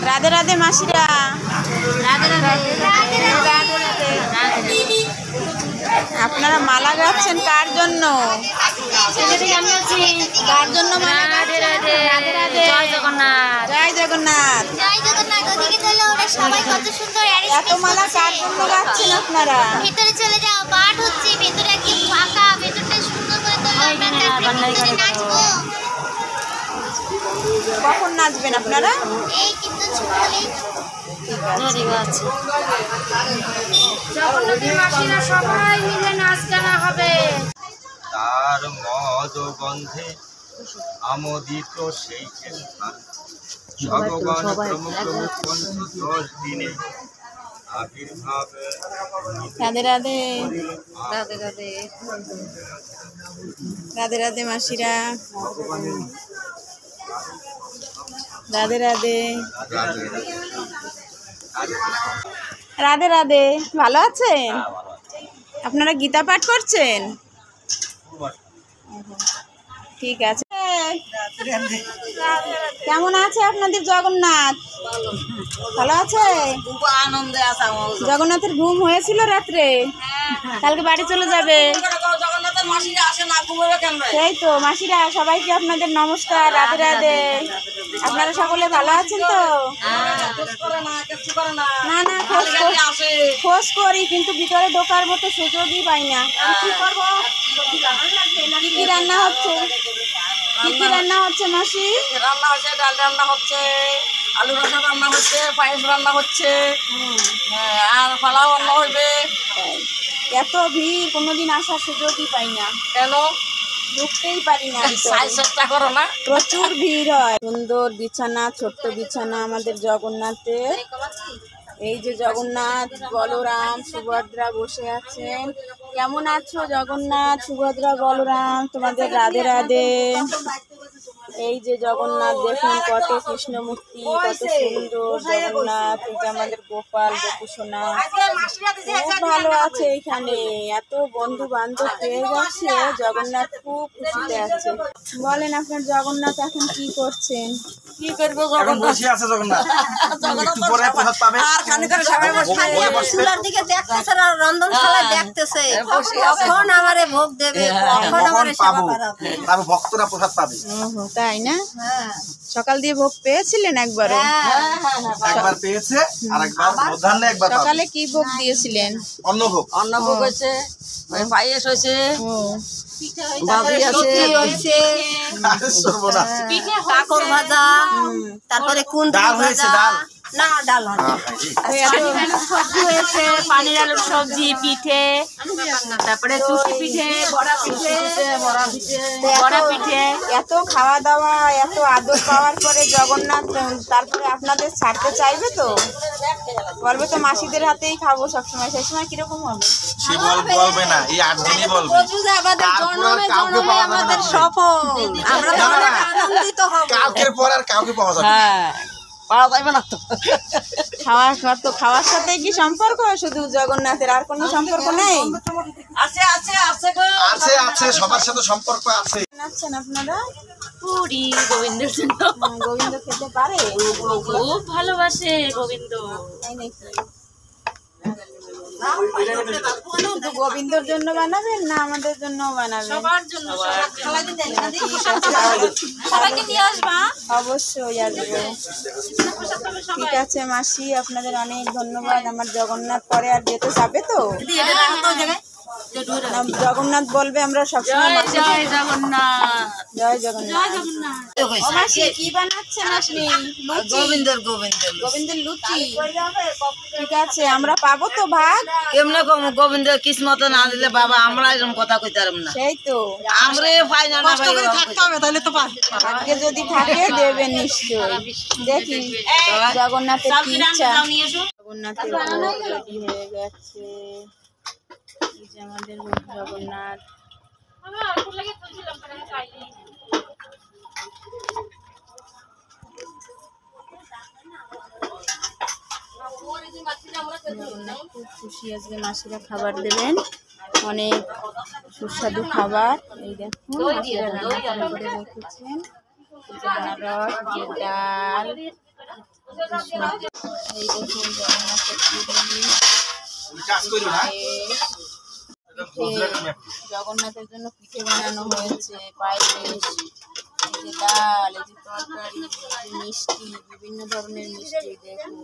রাধে রাধে মাসিরা। আপনারা মালা গাচ্ছেন কার জন্য? কার জন্য মালা গাচ্ছেন? রাধে রাধে। জয় জগন্নাথ। জয় জগন্নাথ। জয় জগন্নাথ। ওদিকে তাহলে ওরা সবাই কত সুন্দর এত মালা কার জন্য গাচ্ছেন আপনারা? ভেতরে চলে যাও, পাঠ হচ্ছে, ভেতরে একদম ফাঁকা, ভেতরটা সুন্দর করে তোলো। নাচবো। কখন নাচবেন আপনারা? এই কিন্তু ছুটলেই সবাই মিলে নাচ গানা হবে। তার মদ গন্ধে আমোদিত সেই স্থান ভগবান প্রমুখ পঞ্চদশ দিনে আবির্ভাব। রাধে রাধে। রাধে রাধে। রাধে রাধে মাসিরা। রাধে রাধে। রাধে রাধে। ভালো আছেন? আপনারা গীতা পাঠ করছেন? ঠিক আছে। কেমন আছে আপনাদের জগন্নাথ? ভালো আছে? আনন্দে আসা জগন্নাথের ঘুম হয়েছিল রাত্রে? কালকে বাড়ি চলে যাবে? জগন্নাথের মাসিরা আসে না, ঘুমাবে কেন? সেই তো মাসিরা, সবাইকে আপনাদের নমস্কার। রাধে রাধে। আপনারা সকলে ভালো আছেন তো? না না, খোঁজ করি কিন্তু ভিতরে ঢোকার মতো সুযোগই পাই না। কি করবো? কি কি রান্না হচ্ছে? কি কি রান্না হচ্ছে মাসি? রান্না হচ্ছে, ডাল রান্না হচ্ছে, আলু রসা রান্না হচ্ছে, পায়েস রান্না হচ্ছে, আর ফলাও রান্না হইবে। এত ভিড়, কোনোদিন আসার সুযোগই পাই না। কেন? ঢুকতেই পারি না। চেষ্টা করো না। প্রচুর ভিড় হয়। সুন্দর বিছানা, ছোট্ট বিছানা আমাদের জগন্নাথের। এই যে জগন্নাথ, বলরাম, সুভদ্রা বসে আছেন। কেমন আছো জগন্নাথ, সুভদ্রা, বলরাম? তোমাদের রাধে রাধে। এই যে জগন্নাথ, দেখুন কত কৃষ্ণমূর্তি, কত সুন্দর জগন্নাথ। এই যে আমাদের গোপাল, গোপুসোনা খুব ভালো আছে এখানে। এত বন্ধু বান্ধব পেয়ে যাচ্ছে, জগন্নাথ খুব খুশিতে আছে। বলেন আপনার জগন্নাথ এখন কি করছেন? কি করবো? বসে আছে জগন্নাথ, একটু পরে প্রসাদ পাবে। আর খানি করে সবাই চুলার দিকে দেখতেছে, রন্ধনশালায় দেখতেছে কখন আমারে ভোগ দেবে, কখন আমারে সেবা করাবে। তারপর ভক্তরা প্রসাদ পাবে। তাই না? সকাল দিয়ে ভোগ পেয়েছিলেন একবারও? একবার পেয়েছে, আর একবার মধ্যাহ্নে একবার পাবে। সকালে কি ভোগ দিয়েছিলেন? অন্নভোগ। অন্নভোগ হয়েছে, পায়েস হয়েছে, ও, ভাজি আছে, সর্বনাশ। কাকর ভাজা, তারপরে কুন্দরি ডাল হয়েছে, ভাজা। ডাল। না, ডাল হয় না। সবজি হয়েছে, পানির আলুর সবজি, পিঠে, তারপরে চুষি পিঠে, বড়া পিঠে, বড়া পিঠে। এত খাওয়া দাওয়া, এত আদর পাওয়ার পরে জগন্নাথ তারপরে আপনাদের ছাড়তে চাইবে তো? বলবে তো মাসিদের হাতেই খাবো সবসময়। সেই সময় কিরকম হবে? সে বলবে না, এই 8 দিনই বলবে। প্রচুর আমাদের জন্মে জন্মে আমাদের সফল। আমরা তো অনেক আনন্দিত হব। কালকের পর আর কাউকে পাওয়া যাবে না। পাওয়া যাবে না তো। খাওয়ার সাথে কি সম্পর্ক শুধু জগন্নাথের? আর কোনো সম্পর্ক নেই? আছে আছে আছে গো, আছে আছে, সবার সাথে সম্পর্ক আছে। নাচছেন আপনারা? পুরি গোবিন্দের জন্য। গোবিন্দ খেতে পারে? খুব ভালোবাসে গোবিন্দ। তাই নাকি? শুধু গোবিন্দর জন্য বানাবেন না আমাদের জন্য বানাবেন? সবার জন্য। সবাইকে নিয়ে আসবা? অবশ্যই আসবো। ঠিক আছে মাসি, আপনাদের অনেক ধন্যবাদ। আমার জগন্নাথ পরে আর যেতে যাবে তো? জগন্নাথ বলবে আমরা সবসময়। জয় জগন্নাথ। জয় জগন্নাথ। ও মাসি, কি বানাচ্ছেন আপনি? গোবিন্দর গোবিন্দের লুচি। ঠিক আছে, আমরা পাবো তো ভাগ? কেমনে গোবিন্দ কিসমত না দিলে বাবা আমরা এরকম কথা কইতে পারব না। সেই তো, আমরে পাই না না ভাই, থাকতে হবে তাহলে তো পাই। ভাগ্যে যদি থাকে দেবে নিশ্চয়। দেখি জগন্নাথের কি ইচ্ছা। জগন্নাথের ভোগ রেডি হয়ে গেছে। এই যে আমাদের জগন্নাথ। খুব খুশি আজকে মাসিরা খাবার দেবেন, অনেক সুস্বাদু খাবার। এই দেখুন মাসিরা রান্না করে রেখেছেন। আনারস, ডাল, এই দেখুন জগন্নাথের পুরী, কাজ করো না পিঠে, জগন্নাথের জন্য পিঠে বানানো হয়েছে, পায়েস, এই যে ডাল, এই যে তরকারি, এই যে মিষ্টি, বিভিন্ন ধরনের মিষ্টি। দেখুন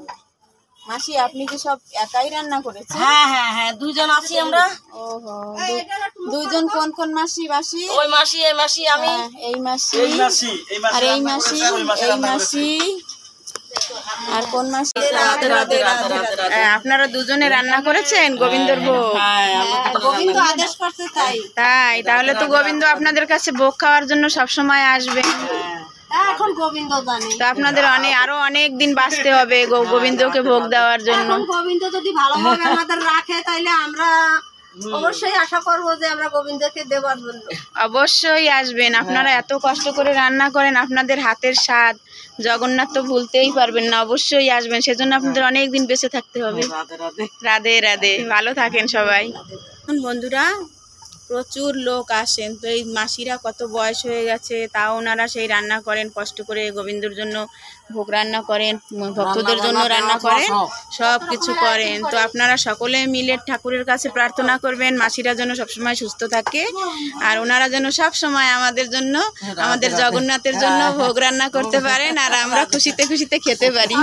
মাসি, আপনি কি সব একাই রান্না করেছেন? হ্যাঁ হ্যাঁ হ্যাঁ, দুজন আছি আমরা। ওহো, দুইজন কোন কোন মাসি? মাসি ওই মাসি, এই মাসি, আমি। হ্যাঁ, এই মাসি এই মাসি আর এই মাসি, এই মাসি আর কোন মাসি? আপনারা দুজনে রান্না করেছেন গোবিন্দর ভোগ? গোবিন্দ আদেশ করছে তাই। তাই? তাহলে তো গোবিন্দ আপনাদের কাছে ভোগ খাওয়ার জন্য সবসময় আসবে। এখন গোবিন্দ জানে। তো আপনাদের আরো অনেক দিন বাঁচতে হবে গোবিন্দকে ভোগ দেওয়ার জন্য। এখন গোবিন্দ যদি ভালোভাবে আমাদের রাখে তাইলে আমরা অবশ্যই আশা করবো যে আমরা গোবিন্দকে দেওয়ার জন্য। অবশ্যই আসবেন। আপনারা এত কষ্ট করে রান্না করেন, আপনাদের হাতের স্বাদ জগন্নাথ তো ভুলতেই পারবেন না। অবশ্যই আসবেন, সেজন্য আপনাদের অনেক দিন বেঁচে থাকতে হবে। রাধে রাধে, ভালো থাকেন সবাই। বন্ধুরা, প্রচুর লোক আসেন, তো এই মাসিরা কত বয়স হয়ে গেছে, তাও ওনারা সেই রান্না করেন, কষ্ট করে গোবিন্দর জন্য ভোগ রান্না করেন, ভক্তদের জন্য রান্না করেন, সব কিছু করেন। তো আপনারা সকলে মিলে ঠাকুরের কাছে প্রার্থনা করবেন মাসিরা যেন সবসময় সুস্থ থাকে, আর ওনারা যেন সব সময় আমাদের জন্য, আমাদের জগন্নাথের জন্য ভোগ রান্না করতে পারেন, আর আমরা খুশিতে খুশিতে খেতে পারি।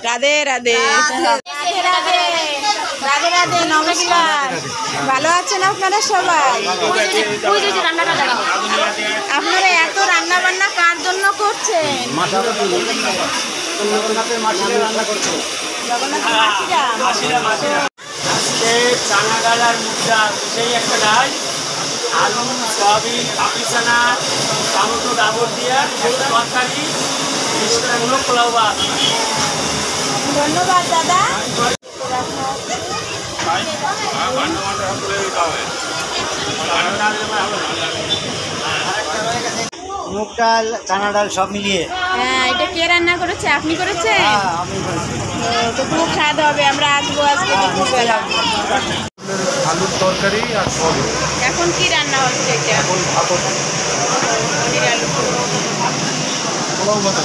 রাধে রাধে, রাধে রাধে, রাধে রাধে, নমস্কার। ভালো আছেন আপনারা সবাই? আপনারা এত রান্না বান্না কার জন্য করছেন? জগন্নাথের মাসিরা। আজকে চানা ডাল আর মুগ ডাল সেই একটা ডাল, আলু, সয়াবিন, কাবলি চানা, টমেটো ডাবর দিয়া তরকারি, মিষ্টান্ন, পোলাও ভাত। ধন্যবাদ দাদা। মুগ ডাল, চানা ডাল সব মিলিয়ে। হ্যাঁ, এটা কে রান্না করেছে? আপনি করেছেন? আমি তো খুব স্বাদ হবে, আমরা আসবো আজকে দুপুরবেলা। আলুর তরকারি আর ফল। এখন কি রান্না হচ্ছে? এটা পনির আলু। পোলাও ভাত।